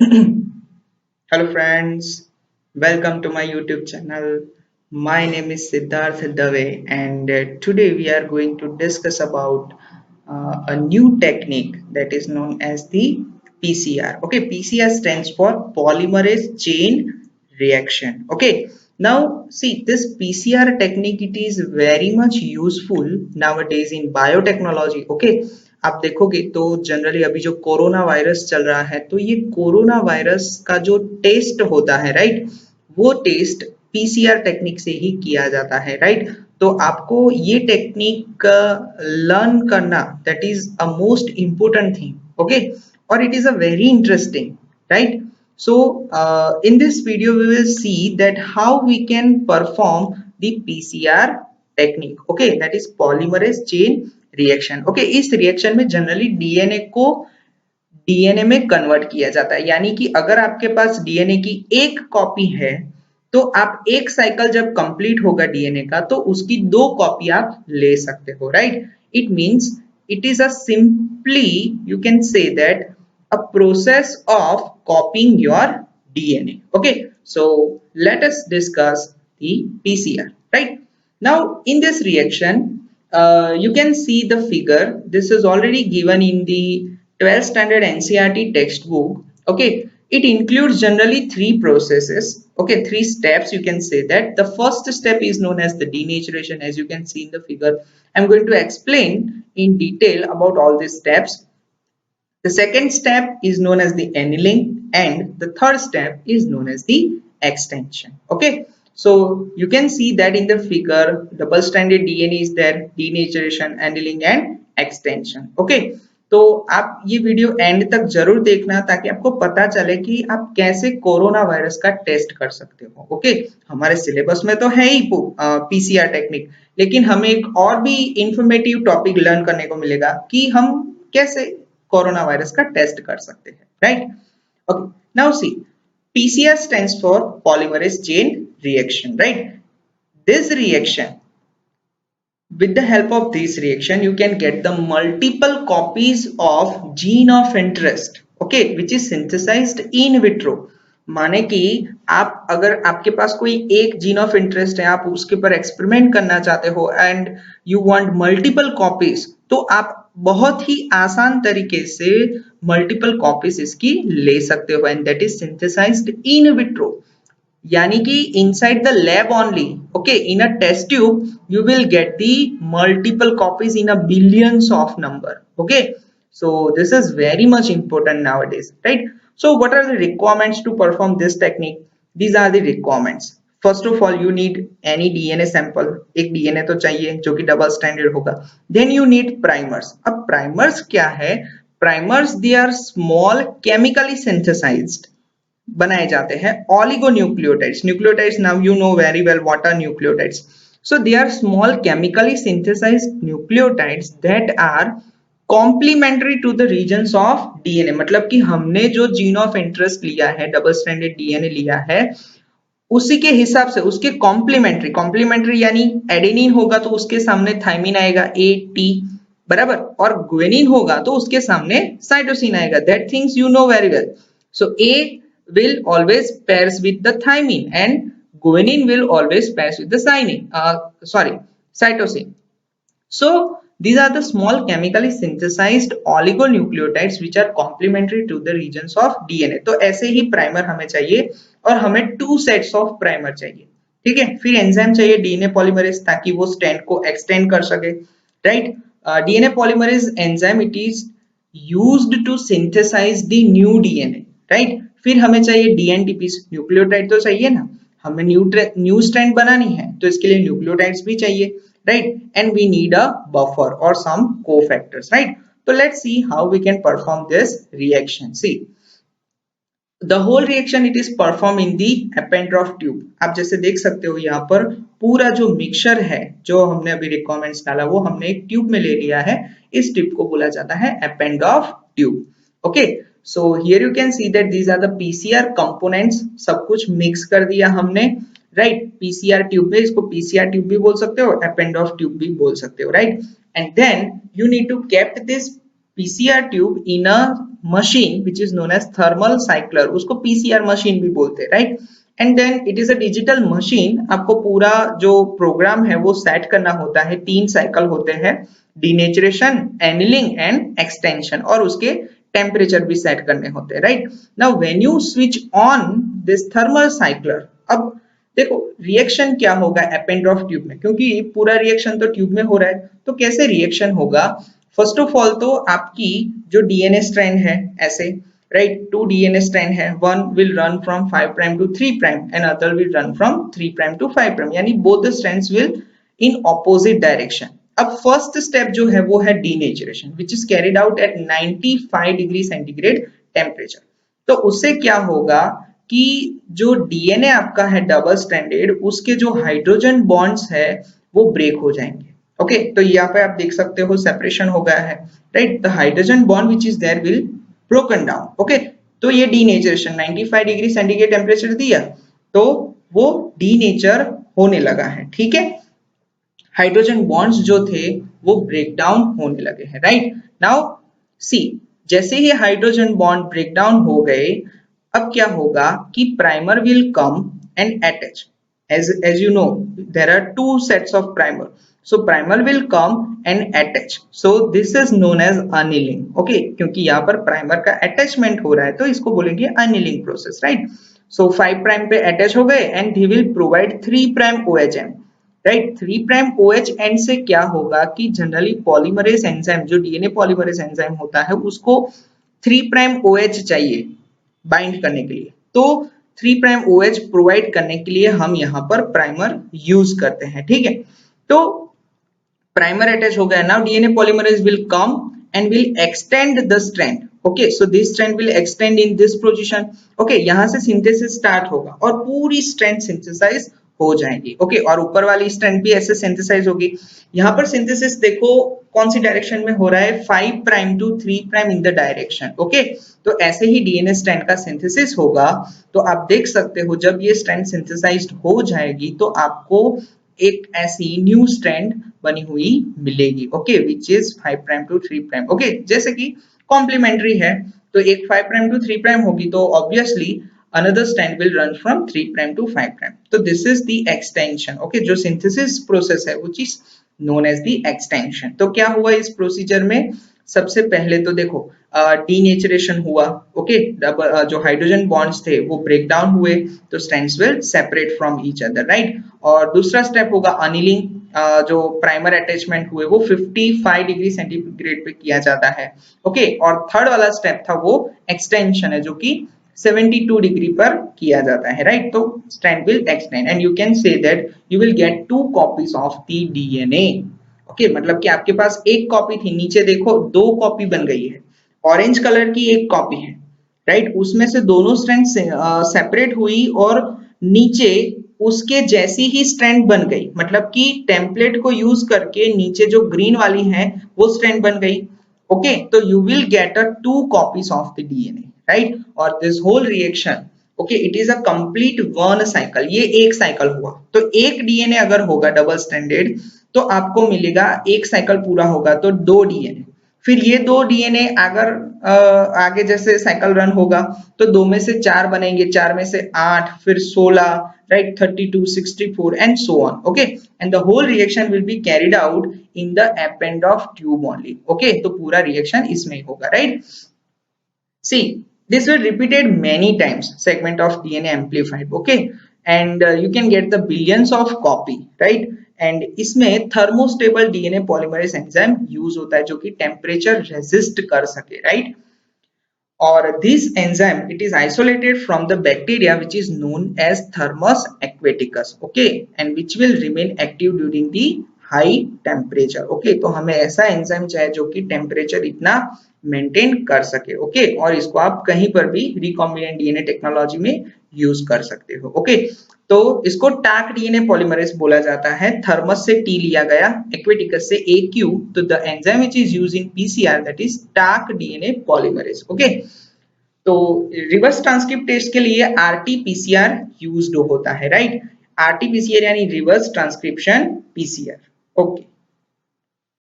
Hello friends, welcome to my YouTube channel. My name is Siddharth Dave and today we are going to discuss about a new technique that is known as the PCR. Okay, PCR stands for polymerase chain reaction. Okay, now see this PCR technique, it is very much useful nowadays in biotechnology. Okay, आप देखोगे तो generally अभी जो corona virus चल रहा है तो ये कोरोना वायरस का जो टेस्ट होता है राइट, वो टेस्ट पीसीआर टेक्निक से ही किया जाता है राइट। तो आपको ये टेक्निक लर्न करना that is a most important thing. Okay, और it is a very interesting right. So in this video we will see that how we can perform the PCR technique, okay, that is polymerase chain reaction। okay, इस reaction में generally DNA को DNA में convert किया जाता है, यानी कि अगर आपके पास डीएनए की एक कॉपी है तो आप एक साइकिल जब कंप्लीट होगा डीएनए का तो उसकी दो कॉपी आप ले सकते हो right. It means it is a simply you can say that a process of copying your DNA। okay, so let us discuss the PCR right now। in this reaction you can see the figure, this is already given in the 12th standard NCERT textbook। okay, it includes generally three processes, okay, three steps you can say that। the first step is known as the denaturation, as you can see in the figure। I'm going to explain in detail about all these steps। the second step is known as the annealing and the third step is known as the extension। okay, so you can see that in the figure double stranded DNA is there, denaturation, annealing and extension। okay, तो आप ये video and तक जरूर देखना ताकि आपको पता चले कि आप कैसे कोरोना वायरस का टेस्ट कर सकते हो। ओके, हमारे सिलेबस में तो है ही पीसीआर टेक्निक, लेकिन हमें एक और भी इंफॉर्मेटिव टॉपिक लर्न करने को मिलेगा कि हम कैसे कोरोना वायरस का टेस्ट कर सकते हैं right. Okay, now see PCR stands for polymerase chain reaction right। this reaction, with the help of this reaction you can get the multiple copies of gene of interest, okay, which is synthesized in vitro। माने कि आप अगर आपके पास कोई एक gene of interest है, आप उसके ऊपर एक्सपेरिमेंट करना चाहते हो and you want multiple copies, तो आप बहुत ही आसान तरीके से मल्टीपल कॉपीज इसकी ले सकते हो and that is synthesised in vitro, यानी कि inside the lab only. Okay, in a test tube you will get the multiple copies in a billions of number। okay, so this is very much important nowadays right। so what are the requirements to perform this technique? these are the requirements। first of all you need any DNA sample, एक DNA तो चाहिए जो कि double standard होगा। then you need primers। अब primers क्या है? primers they are small chemically synthesized, बनाए जाते हैं oligonucleotides। nucleotides, now you know very well what are nucleotides। so they are small chemically synthesized nucleotides that are complementary to the regions of DNA। मतलब कि हमने जो gene of interest लिया है, double stranded DNA लिया है, उसी के हिसाब से उसके कॉम्प्लीमेंट्री, कॉम्प्लीमेंट्री यानी एडेनिन होगा तो उसके सामने थाइमिन आएगा ए टी बराबर, और ग्वेनिन होगा तो उसके सामने साइटोसिन आएगा। That things you know very well. So A will always pairs with the thymine and guanine will always pairs with the cytosine। so these are the small chemically synthesized oligonucleotides which are complementary to the regions of DNA। तो ऐसे ही primer हमें चाहिए और हमें 2 sets of primer चाहिए, ठीक है। फिर एंजाइम चाहिए डीएनए पॉलीमरेज ताकि वो स्ट्रैंड को एक्सटेंड कर सके right. DNA polymerase enzyme it is used to synthesise the new DNA right. फिर हमें चाहिए डीएनटीपी, न्यूक्लियोटाइड तो चाहिए ना, हमें न्यू स्ट्रैंड बनानी है तो इसके लिए न्यूक्लियोटाइड्स भी चाहिए right. And we need a buffer और सम कोफैक्टर्स राइट। तो let's see how we can perform this reaction. See the whole reaction it is perform in the Eppendorf tube. आप जैसे देख सकते हो यहाँ पर पूरा जो मिक्सचर है जो हमने अभी रिक्वायरमेंट्स डाला वो हमने एक ट्यूब में ले लिया है। इस ट्यूब को बोला जाता है Eppendorf tube. Okay, so here you can see that these are the PCR components। सब कुछ मिक्स कर दिया हमने राइट। PCR ट्यूब में, इसको PCR ट्यूब भी बोल सकते हो, एपेंडॉफ ट्यूब भी बोल सकते हो right. And then you need to kept this PCR tube in a machine which is known as thermal cycler, उसको PCR machine भी बोलते हैं, right? And then it is a digital machine. आपको पूरा जो प्रोग्राम है वो सेट करना होता है, 3 साइकिल होते हैं, डीनेचरेशन, एनिलिंग एंड एक्सटेंशन, और उसके टेम्परेचर भी सेट करने होते हैं, right? Now when you switch on this thermal cycler, अब देखो रिएक्शन क्या होगा एपेंड्रॉफ ट्यूब में, क्योंकि पूरा रिएक्शन तो ट्यूब में हो रहा है, तो कैसे रिएक्शन होगा? फर्स्ट ऑफ ऑल तो आपकी जो डीएनए स्ट्रैंड है ऐसे, राइट, 2 डीएनए स्ट्रैंड है, one will run from 5 prime to 3 prime and other will run from 3 prime to 5 prime, यानी both the strands will in opposite direction. अब first step जो है वो है denaturation which is carried out at 95 degree centigrade temperature. तो उससे क्या होगा कि जो डीएनए आपका है डबल स्ट्रैंडेड, उसके जो हाइड्रोजन बॉन्ड्स है वो ब्रेक हो जाएंगे। ओके, तो यहाँ पे आप देख सकते हो सेपरेशन हो गया है, right? The hydrogen bond which is there will broken down. Okay, तो ये डीनेचरेशन 95 डिग्री सेंटीग्रेड टेम्परेचर दिया तो वो डीनेचर होने लगा है, ठीक है? हाइड्रोजन बॉन्ड्स जो थे वो ब्रेक डाउन होने लगे हैं, राइट? नाउ सी, जैसे ही हाइड्रोजन बॉन्ड ब्रेक डाउन हो गए, अब क्या होगा कि primer will come and attach, as you know there are 2 sets of primer, so primer will come and attach, so this is known as annealing। okay, क्योंकि यहाँ पर प्राइमर का अटैचमेंट हो रहा है तो इसको बोलेंगे annealing प्रोसेस, राइट? सो 5 प्राइम पे अटैच हो गए and he will provide 3 prime OH end, right? 3 prime OH end से क्या होगा कि जनरली पॉलीमरेज एंजाइम, जो डीएनए पॉलीमरेज एंजाइम होता है, उसको 3 प्राइम OH चाहिए बाइंड करने के लिए, तो 3 प्राइम OH प्रोवाइड करने के लिए हम यहाँ पर प्राइमर यूज करते हैं, ठीक है? तो प्राइमर अटैच हो गया, now DNA polymerase will come and will extend the strand. Okay, so this strand will extend in this position. Okay, यहाँ से सिंथेसिस स्टार्ट होगा और पूरी स्ट्रैंड सिंथेसाइज हो जाएगी। ओके, और ऊपर वाली स्ट्रैंड भी ऐसे सिंथेसाइज होगी। यहाँ पर सिंथेसिस देखो कौन सी डायरेक्शन में हो रहा है, 5 prime to 3 prime in the direction. Okay, तो ऐसे ही डीएनए स्ट्रैंड का सिंथेसिस होगा। तो आप देख सकते हो जब ये स्ट्रैंड सिंथेसाइज्ड हो जाएगी तो आपको एक ऐसी न्यू स्ट्रैंड बनी हुई मिलेगी। Okay, which is 5 prime to 3 prime. Okay, जैसे कि कॉम्प्लीमेंट्री है तो एक 5 प्राइम टू 3 प्राइम होगी तो obviously another strand will run from 3 prime to 5 prime, so this is the extension। okay, जो synthesis process है which is known as the extension। तो क्या हुआ इस प्रोसीजर में? सबसे पहले तो देखो डीनेचरेशन हुआ। ओके, जो हाइड्रोजन बॉन्ड्स थे वो ब्रेक डाउन हुए तो strands will separate from each other, right? और दूसरा स्टेप होगा अनिलिंग, जो प्राइमर अटैचमेंट हुए वो 55 डिग्री सेंटीग्रेड पे किया जाता है। ओके, और थर्ड वाला स्टेप था वो एक्सटेंशन है जो कि 72 डिग्री पर किया जाता है, राइट? तो strand will extend and you can say that you will get 2 copies of the DNA. Okay, मतलब कि आपके पास एक कॉपी थी, नीचे देखो 2 कॉपी बन गई है। ऑरेंज कलर की एक कॉपी है, राइट? उसमें से दोनों स्ट्रैंड सेपरेट हुई और नीचे उसके जैसी ही स्ट्रैंड बन गई, मतलब कि टेम्पलेट को यूज करके नीचे जो ग्रीन वाली है वो स्ट्रैंड बन गई। ओके, तो you will get 2 copies of the DNA, right? और this whole reaction, okay, it is a complete one cycle. ये एक साइकिल हुआ तो एक डीएनए अगर होगा डबल स्ट्रैंडेड तो आपको मिलेगा, एक साइकिल पूरा होगा तो 2 डीएनए, फिर ये 2 डीएनए अगर आगे जैसे साइकिल रन होगा तो 2 में से 4 बनेंगे, 4 में से 8, फिर 16, right? 32, 64 and so on. Okay, and the whole reaction will be carried out in the append of tube only. Okay, तो पूरा रिएक्शन इसमें ही होगा, right? See, this will repeated many times, segment of DNA amplified, okay, and you can get the billions of copy, right? And इसमें thermostable DNA polymerase enzyme use होता है जो कि temperature resist कर सके, right? और this enzyme it is isolated from the bacteria which is known as Thermus aquaticus, okay, and which will remain active during the high temperature। okay, तो हमें ऐसा एंजाइम चाहिए जो कि टेम्परेचर इतना मेंटेन कर सके। ओके, और इसको आप कहीं पर भी रिकॉम्बिनेंट डीएनए टेक्नोलॉजी में यूज कर सकते हो। ओके, तो इसको टाक डीएनए पॉलीमरेज बोला जाता है। थर्मस से टी लिया गया, एक्वेटिकस से एक्यू, तो the enzyme which is used in PCR that is Taq DNA polymerase. Okay, तो रिवर्स ट्रांसक्रिप्ट टेस्ट के लिए आरटी-पीसीआर यूज्ड होता है, राइट? आरटी-पीसीआर यानी रिवर्स ट्रांसक्रिप्शन पीसीआर। ओके।